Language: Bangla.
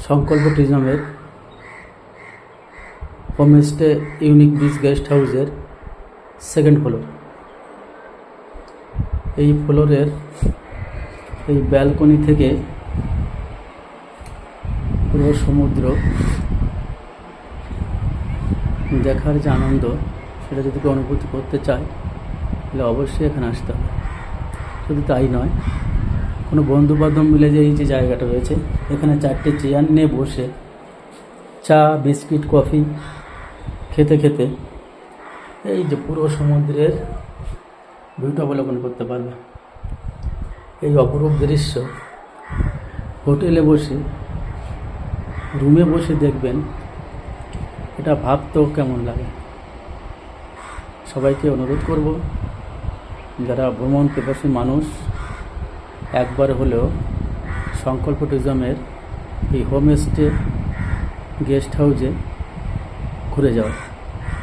সংকল্প ট্যুরিজমের হোমস্টে ইউনিক বিচ গেস্ট হাউসের সেকেন্ড ফ্লোর। এই ফ্লোরের এই ব্যালকনি থেকে পুরো সমুদ্র দেখার যে আনন্দ, সেটা যদি কেউ অনুভূতি করতে চায় তাহলে অবশ্যই এখানে আসতে হবে। শুধু তাই নয়, কোনো বন্ধুবান্ধব মিলে যে এই যে জায়গাটা রয়েছে, এখানে 4টে চেয়ার নিয়ে বসে চা, বিস্কিট, কফি খেতে খেতে এই যে পুরো সমুদ্রের ভিউটা অবলোকন করতে পারবে। এই অপরূপ দৃশ্য হোটেলে বসে, রুমে বসে দেখবেন, এটা ভাবতেও কেমন লাগে। সবাইকে অনুরোধ করব, যারা ভ্রমণ পিপাসী মানুষ, একবার হলেও সংকল্প ট্যুরিজমের এই হোমস্টে গেস্ট হাউসে ঘুরে যাওয়া।